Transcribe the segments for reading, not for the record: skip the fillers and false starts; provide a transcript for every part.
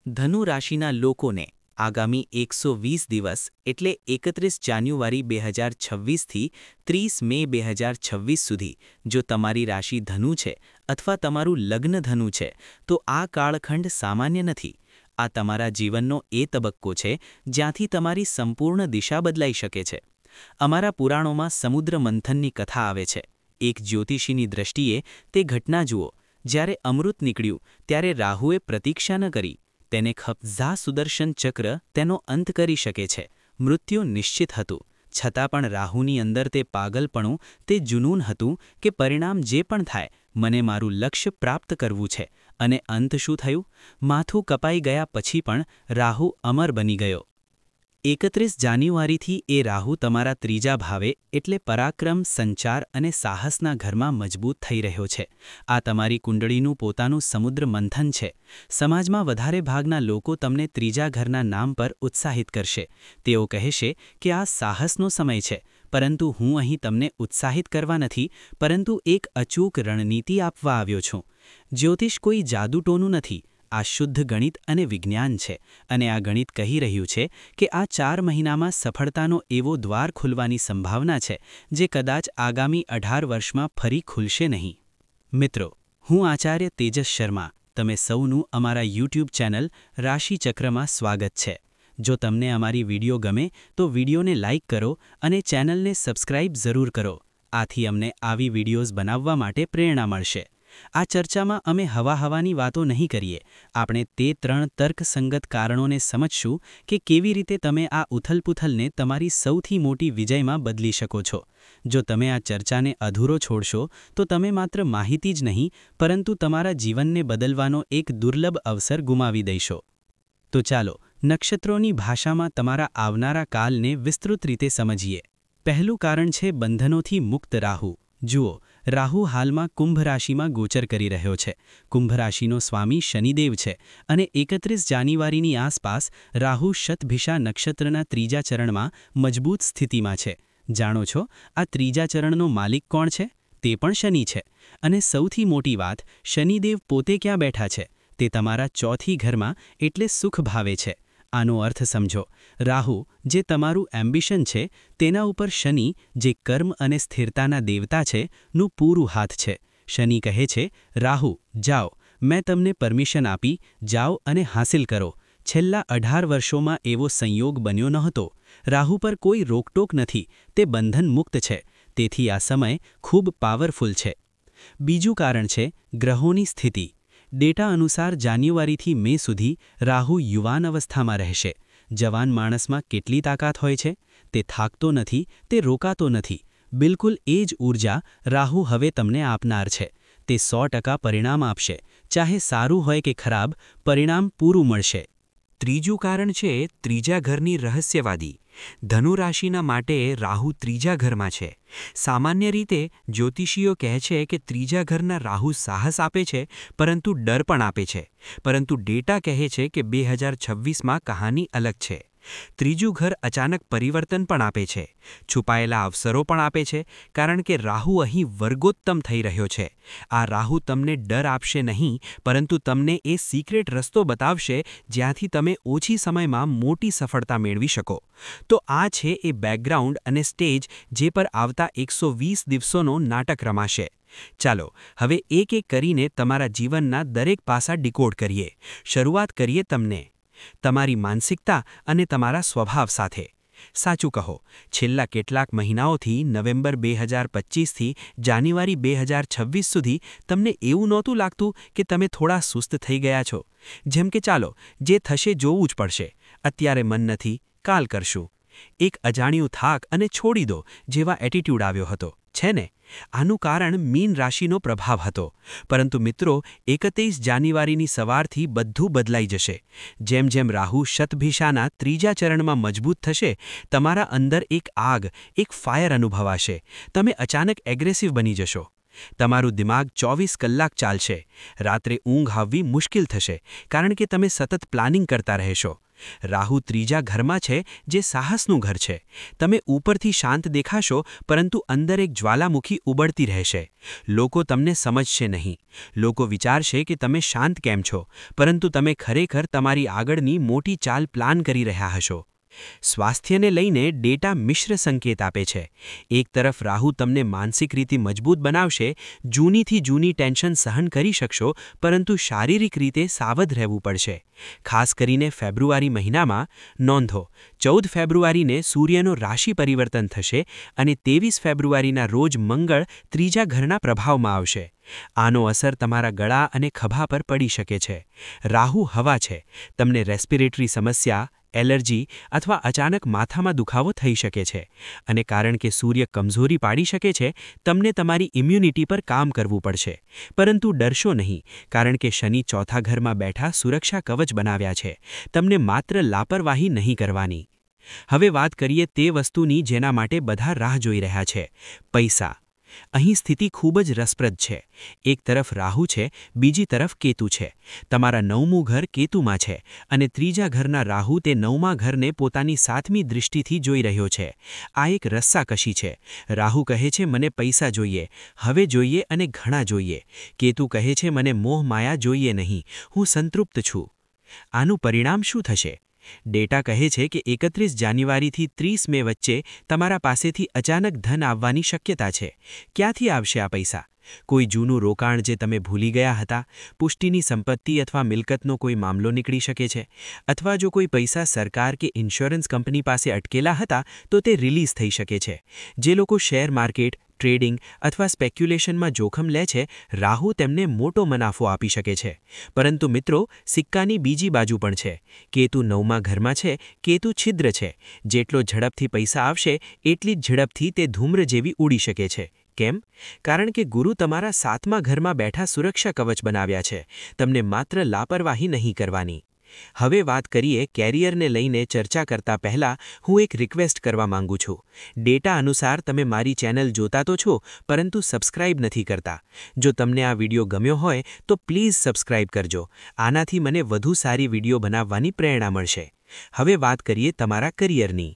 ધનુ રાશિના લોકોને આગામી 120 દિવસ એટલે 31 જાન્યુઆરી 2026થી 30 મે 2026 સુધી જો તમારી રાશિ ધનુ છે અથવા તમારું લગ્ન ધનુ છે તો આ કાળખંડ સામાન્ય નથી. આ તમારા જીવનનો એ તબક્કો છે જ્યાંથી તમારી સંપૂર્ણ દિશા બદલાઈ શકે છે. અમારા પુરાણોમાં સમુદ્ર મંથનની કથા આવે છે. એક જ્યોતિષીની દ્રષ્ટિએ તે ઘટના જુઓ. જ્યારે અમૃત નીકળ્યું ત્યારે રાહુએ પ્રતીક્ષા ન કરી. તેને ખપઝા સુદર્શન ચક્ર તેનો અંત કરી શકે છે. મૃત્યુ નિશ્ચિત હતું. છતાં પણ રાહુની અંદર તે પાગલપણું, તે જુનૂન હતું કે પરિણામ જે પણ થાય મને મારું લક્ષ્ય પ્રાપ્ત કરવું છે. અને અંત શું થયું? માથું કપાઈ ગયા પછી પણ રાહુ અમર બની ગયો. 31 જાન્યુઆરીથી એ રાહુ તમારા ત્રીજા ભાવે એટલે પરાક્રમ, સંચાર અને સાહસના ઘરમાં મજબૂત થઈ રહ્યો છે. આ તમારી કુંડળીનું પોતાનું સમુદ્ર મંથન છે. સમાજમાં વધારે ભાગના લોકો તમને ત્રીજા ઘરના નામ પર ઉત્સાહિત કરશે. તેઓ કહેશે કે આ સાહસનો સમય છે. પરંતુ હું અહીં તમને ઉત્સાહિત કરવા નથી, પરંતુ એક અચૂક રણનીતિ આપવા આવ્યો છું. જ્યોતિષ કોઈ જાદુટોનું નથી. આ શુદ્ધ ગણિત અને વિજ્ઞાન છે. અને આ ગણિત કહી રહ્યું છે કે આ 4 મહિનામાં સફળતાનો એવો દ્વાર ખુલવાની સંભાવના છે જે કદાચ આગામી 18 વર્ષમાં ફરી ખુલશે નહીં. મિત્રો, હું આચાર્ય તેજસ શર્મા. તમે સૌનું અમારા YouTube ચેનલ રાશિચક્રમાં સ્વાગત છે. જો તમને અમારી વિડીયો ગમે તો વિડીયોને લાઇક કરો અને ચેનલને સબસ્ક્રાઇબ જરૂર કરો. આથી અમને આવી વિડીયોઝ બનાવવા માટે પ્રેરણા મળશે. આ ચર્ચામાં અમે હવાની વાતો નહીં કરીએ. આપણે તે 3 તર્કસંગત કારણોને સમજશું કે કેવી રીતે તમે આ ઉથલપુથલને તમારી સૌથી મોટી વિજયમાં બદલી શકો છો. જો તમે આ ચર્ચાને અધૂરો છોડશો તો તમે માત્ર માહિતી જ નહીં પરંતુ તમારા જીવનને બદલવાનો એક દુર્લભ અવસર ગુમાવી દેશો. તો ચાલો નક્ષત્રોની ભાષામાં તમારા આવનારા કાલને વિસ્તૃત રીતે સમજીએ. પહેલું કારણ છે બંધનોથી મુક્ત રાહુ. જુઓ, રાહુ હાલમાં કુંભ રાશિમાં ગોચર કરી રહ્યો છે. કુંભ રાશિનો સ્વામી શનિદેવ છે અને 31 જાન્યુઆરીની આસપાસ રાહુ શતભિષા નક્ષત્રના ત્રીજા ચરણમાં મજબૂત સ્થિતિમાં છે. જાણો છો, આ ત્રીજા ચરણનો માલિક કોણ છે? તે પણ શનિ છે. અને સૌથી મોટી વાત, શનિદેવ પોતે ક્યાં બેઠા છે? તે તમારા ચોથી ઘરમાં એટલે સુખ ભાવે છે. આનો અર્થ સમજો. રાહુ, જે તમારું એમ્બિશન છે, તેના ઉપર શનિ, જે કર્મ અને સ્થિરતાના દેવતા છે, નું પૂરું હાથ છે. શનિ કહે છે, રાહુ, જાઓ, મેં તમને પરમિશન આપી, જાઓ અને હાંસિલ કરો. છેલ્લા 18 વર્ષોમાં એવો સંયોગ બન્યો નહોતો. રાહુ પર કોઈ રોકટોક નથી. તે બંધન મુક્ત છે. તેથી આ સમય ખૂબ પાવરફુલ છે. બીજું કારણ છે ગ્રહોની સ્થિતિ. ડેટા અનુસાર જાન્યુઆરીથી મે સુધી રાહુ યુવાન અવસ્થામાં રહેશે. જવાન માણસમાં કેટલી તાકાત હોય છે? તે થાકતો નથી, તે રોકાતો નથી. બિલકુલ એ જ ઊર્જા રાહુ હવે તમને આપનાર છે. તે 100% પરિણામ આપશે. ચાહે સારું હોય કે ખરાબ, પરિણામ પૂરું મળશે. ત્રીજું કારણ છે ત્રીજા ઘરની રહસ્યવાદી. ધનુ રાશિના માટે રાહુ ત્રીજા ઘરમાં છે. સામાન્ય રીતે જ્યોતિષીઓ કહે છે કે ત્રીજા ઘરના રાહુ સાહસ આપે છે પરંતુ ડર પણ આપે છે. પરંતુ ડેટા કહે છે કે 2026માં કહાની અલગ છે. ત્રીજું ઘર અચાનક પરિવર્તન પણ આપે છે. છુપાયેલા અવસરો પણ આપે છે કારણ કે રાહુ અહીં વર્ગોત્તમ થઈ રહ્યો છે. આ રાહુ તમને ડર આપશે નહીં પરંતુ તમને એ સિક્રેટ રસ્તો બતાવશે જ્યાંથી તમે ઓછી સમયમાં મોટી સફળતા મેળવી શકો. તો આ છે એ બેકગ્રાઉન્ડ અને સ્ટેજ જે પર આવતા 120 દિવસોનો નાટક રમાશે. ચાલો હવે એક એક કરીને તમારા જીવનના દરેક પાસા ડીકોડ કરીએ. શરૂઆત કરીએ તમારી માનસિકતા અને તમારા સ્વભાવ સાથે. સાચું કહો, છેલ્લા કેટલાક મહિનાઓથી નવેમ્બર 2025થી જાન્યુઆરી 2026 સુધી તમને એવું નહોતું લાગતું કે તમે થોડા સુસ્ત થઈ ગયા છો? જેમ કે ચાલો, જે થશે જોવું જ પડશે. અત્યારે મન નથી, કાલ કરશું. એક અજાણ્યું થાક અને છોડી દો જેવા એટીટ્યૂડ આવ્યો હતો, છે ને? આનું કારણ મીન રાશિનો પ્રભાવ હતો. પરંતુ મિત્રો, 31 જાન્યુઆરીની સવારથી બધું બદલાઈ જશે. જેમ જેમ રાહુ શતભિષાના ત્રીજા ચરણમાં મજબૂત થશે, તમારા અંદર એક આગ, એક ફાયર અનુભવાશે. તમે અચાનક એગ્રેસિવ બની જશો. તમારું દિમાગ 24 કલાક ચાલશે. રાત્રે ઊંઘ આવવી મુશ્કેલ થશે કારણ કે તમે સતત પ્લાનિંગ કરતા રહેશો. રાહુ ત્રીજા ઘરમાં છે, જે સાહસનું ઘર છે. તમે ઉપરથી શાંત દેખાશો, પરંતુ અંદર એક જ્વાલામુખી ઉબળતી રહેશે. લોકો તમને સમજશે નહીં. લોકો વિચારશે કે તમે શાંત કેમ છો, પરંતુ તમે ખરેખર તમારી આગળની મોટી ચાલ પ્લાન કરી રહ્યા હશો. સ્વાસ્થ્યને લઈને ડેટા મિશ્ર સંકેત આપે છે. એક તરફ રાહુ તમને માનસિક રીતે મજબૂત બનાવશે, જૂનીથી જૂની ટેન્શન સહન કરી શકશો, પરંતુ શારીરિક રીતે સાવધ રહેવું પડશે. ખાસ કરીને ફેબ્રુઆરી મહિનામાં. નોંધો, 14 ફેબ્રુઆરીને સૂર્યનો રાશિ પરિવર્તન થશે અને 23 ફેબ્રુઆરીના રોજ મંગળ ત્રીજા ઘરના પ્રભાવમાં આવશે. આનો અસર તમારા ગળા અને ખભા પર પડી શકે છે. રાહુ હવા છે. તમને રેસ્પિરેટરી સમસ્યા, એલર્જી અથવા અચાનક માથામાં દુખાવો થઈ શકે છે. અને કારણ કે સૂર્ય કમજોરી પાડી શકે છે, તમને તમારી ઇમ્યુનિટી પર કામ કરવું પડશે. પરંતુ ડરશો નહીં, કારણ કે શનિ ચોથા ઘરમાં બેઠા સુરક્ષા કવચ બનાવ્યા છે. તમને માત્ર લાપરવાહી નહીં કરવાની. હવે વાત કરીએ તે વસ્તુની જેના માટે બધા રાહ જોઈ રહ્યા છે: પૈસા. અહીં સ્થિતિ ખૂબ જ રસપ્રદ છે. એક તરફ રાહુ છે, બીજી તરફ કેતુ છે. તમારા 9મું ઘર કેતુમાં છે, અને ત્રીજા ઘરના રાહુ તે 9મા ઘરને પોતાની 7મી દૃષ્ટિથી જોઈ રહ્યો છે. આ એક રસ્સાકશી છે. રાહુ કહે છે, મને પૈસા જોઈએ, હવે જોઈએ અને ઘણા જોઈએ. કેતુ કહે છે, મને મોહ માયા જોઈએ નહીં, હું સંતૃપ્ત છું. આનું પરિણામ શું થશે? ડેટા કહે છે કે 31 જાન્યુઆરીથી 30 મે વચ્ચે તમારા પાસેથી અચાનક ધન આવવાની શક્યતા છે. ક્યાંથી આવશે આ પૈસા? કોઈ જૂનું રોકાણ જે તમે ભૂલી ગયા હતા, પુષ્ટિની સંપત્તિ અથવા મિલકતનો કોઈ મામલો નીકળી શકે છે. અથવા જો કોઈ પૈસા સરકાર કે ઇન્સ્યોરન્સ કંપની પાસે અટકેલા હતા, તો તે રિલીઝ થઈ શકે છે. જે લોકો શેર માર્કેટ, ટ્રેડિંગ અથવા સ્પેક્યુલેશનમાં જોખમ લે છે, રાહુ તેમને મોટો મુનાફો આપી શકે છે. પરંતુ મિત્રો, સિક્કાની બીજી બાજુ પણ છે. કેતુ 9મા ઘરમાં છે. કેતુ છિદ્ર છે. જેટલો ઝડપથી પૈસા આવશે, એટલી જ ઝડપથી તે ધૂમ્ર જેવી ઉડી શકે છે. કેમ? કારણ કે ગુરુ તમારા 7મા ઘરમાં બેઠા સુરક્ષા કવચ બનાવ્યા છે. તમને માત્ર લાપરવાહી નહીં કરવાની. હવે વાત કરીએ કેરિયરને લઈને. ચર્ચા કરતા પહેલા હું એક રિક્વેસ્ટ કરવા માંગુ છું. ડેટા અનુસાર તમે મારી ચેનલ જોતા તો છો, પરંતુ સબસ્ક્રાઇબ નથી કરતા. જો તમને આ વિડિયો ગમ્યો હોય તો પ્લીઝ સબસ્ક્રાઇબ કરજો. આનાથી મને વધુ સારી વિડિયો બનાવવાની પ્રેરણા મળશે. હવે વાત કરીએ તમારા કરિયરની.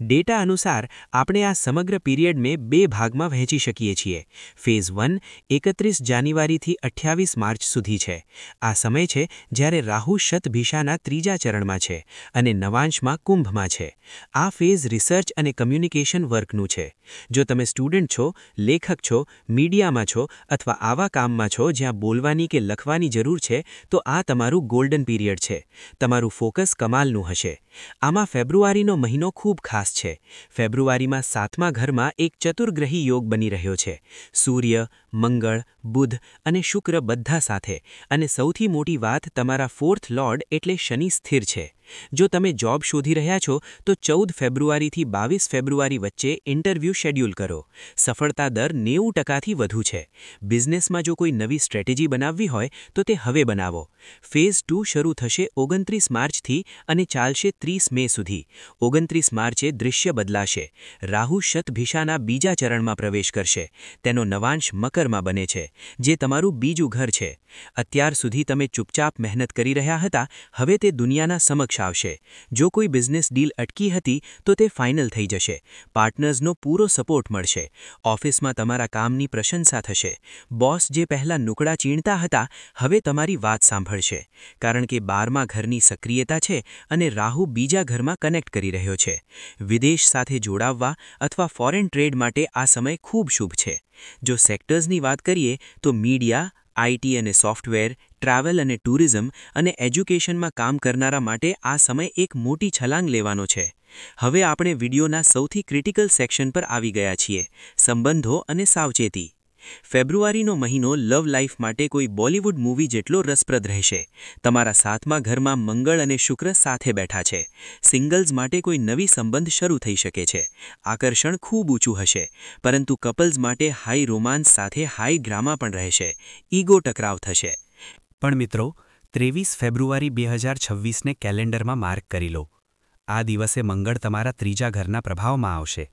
ડેટા અનુસાર આપણે આ સમગ્ર પીરિયડને 2 ભાગમાં વહેંચી શકીએ છીએ. ફેઝ 1 31 જાન્યુઆરીથી 28 માર્ચ સુધી છે. આ સમય છે જ્યારે રાહુ શતભિષાના ત્રીજા ચરણમાં છે અને નવાંશમાં કુંભમાં છે. આ ફેઝ રિસર્ચ અને કમ્યુનિકેશન વર્કનું છે. જો તમે સ્ટુડન્ટ છો, લેખક છો, મીડિયામાં છો અથવા આવા કામમાં છો જ્યાં બોલવાની કે લખવાની જરૂર છે, તો આ તમારું ગોલ્ડન પીરિયડ છે. તમારું ફોકસ કમાલનું હશે. આમાં ફેબ્રુઆરીનો મહિનો ખૂબ ખાસ છે. ફેબ્રુઆરીમાં 7મા ઘરમાં એક ચતુર્ગ્રહી યોગ બની રહ્યો છે. સૂર્ય, મંગળ, બુધ અને શુક્ર બધા સાથે. અને સૌથી મોટી વાત, તમારા 4th લોર્ડ એટલે શનિ સ્થિર છે. જો તમે જોબ શોધી રહ્યા છો, તો 14 ફેબ્રુઆરીથી 22 ફેબ્રુઆરી વચ્ચે ઇન્ટરવ્યૂ શેડ્યુલ કરો. સફળતા દર 90%થી વધુ છે. બિઝનેસમાં જો કોઈ નવી સ્ટ્રેટેજી બનાવવી હોય, તો તે હવે બનાવો. ફેઝ 2 શરૂ થશે 29 માર્ચથી અને ચાલશે 30 મે સુધી. 29 માર્ચે દૃશ્ય બદલાશે. રાહુ શતભિષાના બીજા ચરણમાં પ્રવેશ કરશે. તેનો નવાંશ મકરમાં બને છે, જે તમારું બીજું ઘર છે. અત્યાર સુધી તમે ચૂપચાપ મહેનત કરી રહ્યા હતા, હવે તે દુનિયાના સમક્ષ આવશે. જો કોઈ બિઝનેસ ડીલ અટકી હતી, તો તે ફાઇનલ થઈ જશે. પાર્ટનર્સનો પૂરો સપોર્ટ મળશે. ઓફિસમાં તમારા કામની પ્રશંસા થશે. બોસ જે પહેલા નુકડા ચીણતા હતા, હવે તમારી વાત સાંભળશે. કારણ કે 12મા ઘરની સક્રિયતા છે અને રાહુ બીજા ઘરમાં કનેક્ટ કરી રહ્યો છે. વિદેશ સાથે જોડાવવા અથવા ફોરેન ટ્રેડ માટે આ સમય ખૂબ શુભ છે. જો સેક્ટર્સની વાત કરીએ, તો મીડિયા, આઈટી અને સોફ્ટવેર, ટ્રાવેલ અને ટુરિઝમ અને એજ્યુકેશનમાં કામ કરનારા માટે આ સમય એક મોટી છલાંગ લેવાનો છે. હવે આપણે વિડિયોના સૌથી ક્રિટિકલ સેક્શન પર આવી ગયા છીએ: સંબંધો અને સાવચેતી. ફેબ્રુઆરીનો મહિનો લવ લાઈફ માટે કોઈ બોલિવૂડ મૂવી જેટલો રસપ્રદ રહેશે. તમારા 7મા ઘરમાં મંગળ અને શુક્ર સાથે બેઠા છે. સિંગલ્સ માટે કોઈ નવી સંબંધ શરૂ થઈ શકે છે. આકર્ષણ ખૂબ ઊંચું હશે, પરંતુ કપલ્સ માટે હાઈ રોમાન્સ સાથે હાઈ ડ્રામા પણ રહેશે. ઈગો ટકરાવ થશે. પણ મિત્રો, 23 ફેબ્રુઆરી 2026ને કેલેન્ડરમાં માર્ક કરી લો. આ દિવસે મંગળ તમારા ત્રીજા ઘરના પ્રભાવમાં આવશે.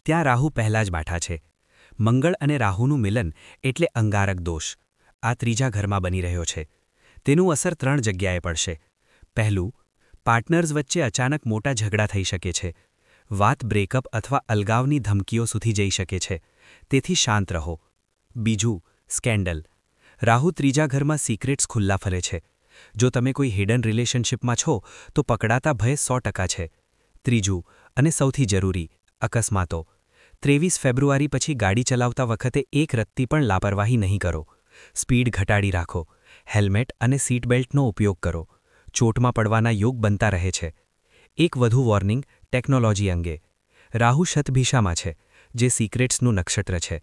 ત્યાં રાહુ પહેલા જ બેઠા છે. મંગળ અને રાહુનું મિલન એટલે અંગારક દોષ. આ ત્રીજા ઘરમાં બની રહ્યો છે. તેનું અસર 3 જગ્યાએ પડશે. પહેલું, પાર્ટનર્સ વચ્ચે અચાનક મોટા ઝઘડા થઈ શકે છે. વાત બ્રેકઅપ અથવા અલગાવની ધમકીઓ સુધી જઈ શકે છે. તેથી શાંત રહો. બીજું, સ્કેન્ડલ. રાહુ ત્રીજા ઘરમાં સિક્રેટ્સ ખુલ્લા ફરે છે. જો તમે કોઈ હિડન રિલેશનશિપમાં છો તો પકડાતા ભય 100% છે. ત્રીજું અને સૌથી જરૂરી, અકસ્માતો. 23 ફેબ્રુઆરી પછી ગાડી ચલાવતા વખતે એક રત્તી પણ લાપરવાહી નહીં કરો. સ્પીડ ઘટાડી રાખો. હેલ્મેટ અને સીટ બેલ્ટનો ઉપયોગ કરો. ચોટમાં પડવાના યોગ બનતા રહે છે. એક વધુ વોર્નિંગ ટેકનોલોજી અંગે. રાહુ શતભિષામાં છે, જે સિક્રેટ્સનું નક્ષત્ર છે.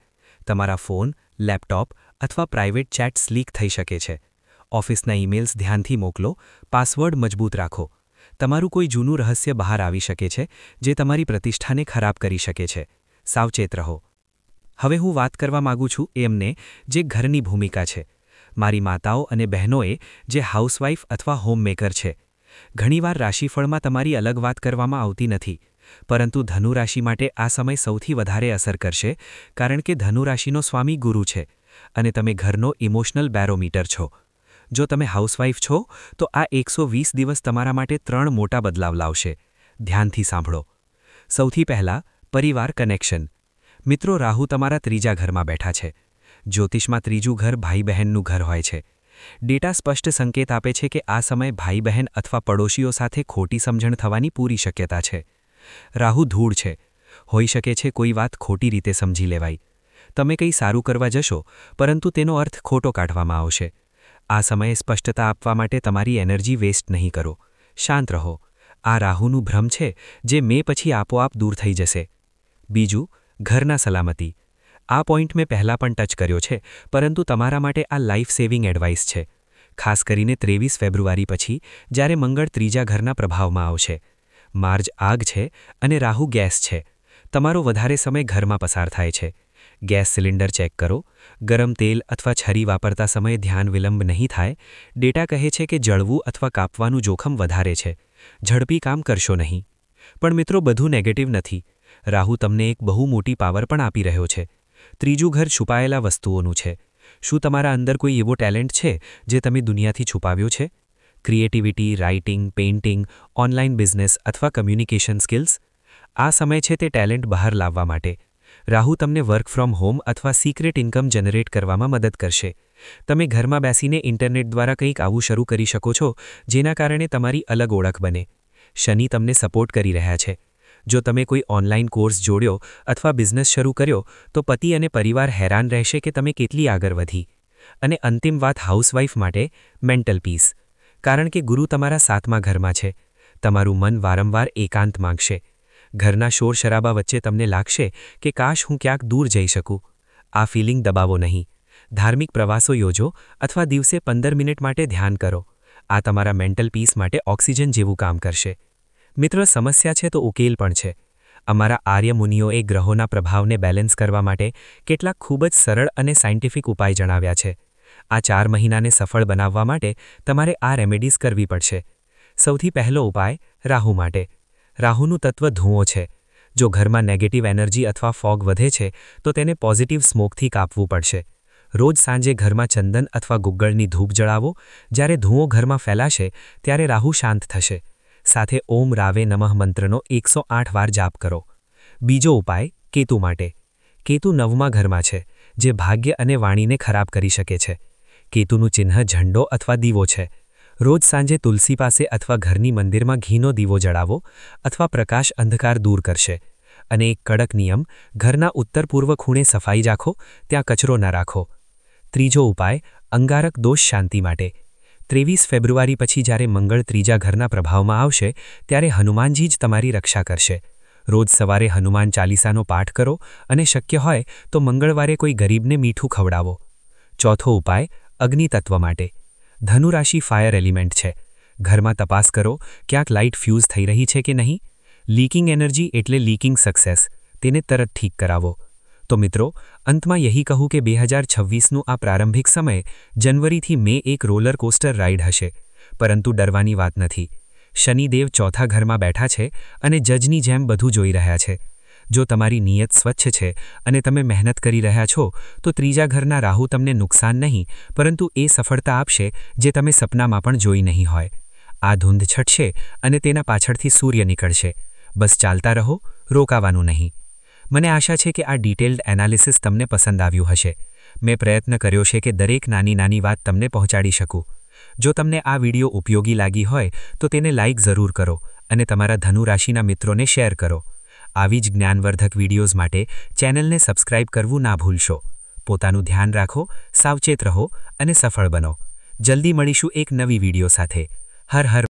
તમારા ફોન, લેપટોપ અથવા પ્રાઇવેટ ચેટ્સ લીક થઈ શકે છે. ઓફિસના ઈમેલ્સ ધ્યાનથી મોકલો. પાસવર્ડ મજબૂત રાખો. તમારું કોઈ જૂનું રહસ્ય બહાર આવી શકે છે, જે તમારી પ્રતિષ્ઠાને ખરાબ કરી શકે છે. સાવચેત રહો. હવે હું વાત કરવા માંગુ છું એમને જે ઘરની ભૂમિકા છે. મારી માતાઓ અને બહેનોએ જે હાઉસવાઇફ અથવા હોમમેકર છે. ઘણીવાર રાશિફળમાં તમારી અલગ વાત કરવામાં આવતી નથી, પરંતુ ધનુ રાશિ માટે આ સમય સૌથી વધારે અસર કરશે, કારણ કે ધનુ રાશિનો સ્વામી ગુરુ છે અને તમે ઘરનો ઇમોશનલ બેરોમીટર છો. જો તમે હાઉસવાઇફ છો તો આ 120 દિવસ તમારા માટે 3 મોટા બદલાવ લાવશે. ધ્યાનથી સાંભળો. સૌથી પહેલાં, પરિવાર કનેક્શન. મિત્રો, રાહુ તમારા ત્રીજા ઘરમાં બેઠા છે. જ્યોતિષમાં ત્રીજું ઘર ભાઈ બહેનનું ઘર હોય છે. ડેટા સ્પષ્ટ સંકેત આપે છે કે આ સમય ભાઈ બહેન અથવા પડોશીઓ સાથે ખોટી સમજણ થવાની પૂરી શક્યતા છે. રાહુ ધૂળ છે. હોઈ શકે છે કોઈ વાત ખોટી રીતે સમજી લેવાય. તમે કંઈ સારું કરવા જશો, પરંતુ તેનો અર્થ ખોટો કાઢવામાં આવશે. આ સમયે સ્પષ્ટતા આપવા માટે તમારી એનર્જી વેસ્ટ નહીં કરો. શાંત રહો. આ રાહુનું ભ્રમ છે, જે મે પછી આપોઆપ દૂર થઈ જશે. બીજું, ઘરના સલામતી. આ પોઈન્ટ મેં પહેલાં પણ ટચ કર્યો છે, પરંતુ તમારા માટે આ લાઈફ સેવિંગ એડવાઇસ છે. ખાસ કરીને 23 ફેબ્રુઆરી પછી, જ્યારે મંગળ ત્રીજા ઘરના પ્રભાવમાં આવશે. માર્ચ આગ છે અને રાહુ ગેસ છે. તમારો વધારે સમય ઘરમાં પસાર થાય છે. ગેસ સિલિન્ડર ચેક કરો. ગરમ તેલ અથવા છરી વાપરતા સમયે ધ્યાન વિલંબ નહીં થાય. ડેટા કહે છે કે જળવું અથવા કાપવાનું જોખમ વધારે છે. ઝડપી કામ કરશો નહીં. પણ મિત્રો, બધું નેગેટિવ નથી. રાહુ તમને એક બહુ મોટી પાવર પણ આપી રહ્યો છે. ત્રીજું ઘર છુપાયેલા વસ્તુઓનું છે. શું તમારા અંદર કોઈ એવો ટેલેન્ટ છે જે તમે દુનિયાથી છુપાવ્યો છે? Creativity, writing, painting, online business અથવા કમ્યુનિકેશન સ્કિલ્સ. આ સમય છે તે ટેલેન્ટ બહાર લાવવા માટે. રાહુ તમને વર્ક ફ્રોમ હોમ અથવા સિક્રેટ ઇન્કમ જનરેટ કરવામાં મદદ કરશે. તમે ઘરમાં બેસીને ઇન્ટરનેટ દ્વારા કંઈક આવું શરૂ કરી શકો છો, જેના કારણે તમારી અલગ ઓળખ બને. શનિ તમને સપોર્ટ કરી રહ્યા છે. જો તમે કોઈ ઓનલાઇન કોર્સ જોડ્યો અથવા બિઝનેસ શરૂ કર્યો, તો પતિ અને પરિવાર હેરાન રહેશે કે તમે કેટલી આગળ વધી. અને અંતિમ વાત હાઉસવાઇફ માટે, મેન્ટલ પીસ. કારણ કે ગુરુ તમારા 7મા ઘરમાં છે. તમારું મન વારંવાર એકાંત માંગશે. ઘરના શોરશરાબા વચ્ચે તમને લાગશે કે કાશ હું ક્યાંક દૂર જઈ શકું. આ ફિલિંગ દબાવો નહીં. ધાર્મિક પ્રવાસો યોજો અથવા દિવસે 15 મિનિટ માટે ધ્યાન કરો. આ તમારા મેન્ટલ પીસ માટે ઓક્સિજન જેવું કામ કરશે. મિત્રો, સમસ્યા છે તો ઉકેલ પણ છે. અમારા આર્ય મુનિઓએ ગ્રહોના પ્રભાવને બેલેન્સ કરવા માટે કેટલાક ખૂબ જ સરળ અને સાયન્ટિફિક ઉપાય જણાવ્યા છે. આ 4 મહિનાને સફળ બનાવવા માટે તમારે આ રેમેડીઝ કરવી પડશે. સૌથી પહેલો ઉપાય, રાહુ માટે. રાહુનું તત્વ ધુઓ છે. જો ઘરમાં નેગેટિવ એનર્જી અથવા ફોગ વધે છે, તો તેને પોઝિટિવ સ્મોકથી કાપવું પડશે. રોજ સાંજે ઘરમાં ચંદન અથવા ગુગ્ગળની ધૂપ જળાવો. જ્યારે ધુઓ ઘરમાં ફેલાશે, ત્યારે રાહુ શાંત થશે. સાથે ઓમ રાવે નમઃ મંત્રનો 108 વાર જાપ કરો. બીજો ઉપાય, કેતુ માટે. કેતુ 9મા ઘરમાં છે, જે ભાગ્ય અને વાણીને ખરાબ કરી શકે છે. કેતુનું ચિહ્ન ઝંડો અથવા દીવો છે. રોજ સાંજે તુલસી પાસે અથવા ઘરની મંદિરમાં ઘીનો દીવો જળાવો, અથવા પ્રકાશ અંધકાર દૂર કરશે. અને એક કડક નિયમ, ઘરના ઉત્તર પૂર્વ ખૂણે સફાઈ રાખો, ત્યાં કચરો ન રાખો. ત્રીજો ઉપાય, અંગારક દોષ શાંતિ માટે. 23 ફેબ્રુઆરી પછી જ્યારે મંગળ ત્રીજા ઘરના પ્રભાવમાં આવશે, ત્યારે હનુમાનજી જ તમારી રક્ષા કરશે. રોજ સવારે હનુમાન ચાલીસાનો પાઠ કરો અને શક્ય હોય તો મંગળવારે કોઈ ગરીબને મીઠું ખવડાવો. ચોથો ઉપાય, અગ્નિ તત્વ માટે. ધનુ રાશિ ફાયર એલિમેન્ટ છે. ઘરમાં તપાસ કરો, ક્યાંક લાઇટ ફ્યુઝ થઈ રહી છે કે નહીં. લીકિંગ એનર્જી એટલે લીકિંગ સક્સેસ. તેને તરત ઠીક કરાવો. તો મિત્રો, અંતમાં यही કહું કે 2026નું આ પ્રારંભિક સમય જનવરીથી મે એક રોલર કોસ્ટર રાઇડ હશે. પરંતુ ડરવાની વાત નથી. શનિદેવ 4થા ઘરમાં બેઠા છે અને જજની જેમ બધું જોઈ રહ્યા છે. જો તમારી નિયત સ્વચ્છ છે અને તમે મહેનત કરી રહ્યા છો, તો ત્રીજા ઘરના રાહુ તમને નુકસાન નહીં, પરંતુ એ સફળતા આપશે જે તમે સપનામાં પણ જોઈ નહીં હોય. આ ધૂંધ છટશે અને તેના પાછળથી સૂર્ય નીકળશે. બસ ચાલતા રહો, રોકાવાનું નહીં. મને આશા છે કે આ ડિટેલ્ડ એનાલિસિસ તમને પસંદ આવ્યું હશે. મેં પ્રયત્ન કર્યો છે કે દરેક નાની નાની વાત તમને પહોંચાડી શકું. જો તમને આ વિડિયો ઉપયોગી લાગી હોય તો તેને લાઇક જરૂર કરો અને તમારા ધનુ રાશિના મિત્રોને શેર કરો. આવી જ જ્ઞાનવર્ધક વિડિયોઝ માટે ચેનલને સબસ્ક્રાઇબ કરવું ના ભૂલશો. પોતાનું ધ્યાન રાખો, સાવચેત રહો અને સફળ બનો. જલ્દી મળીશું એક નવી વિડિયો સાથે. હર હર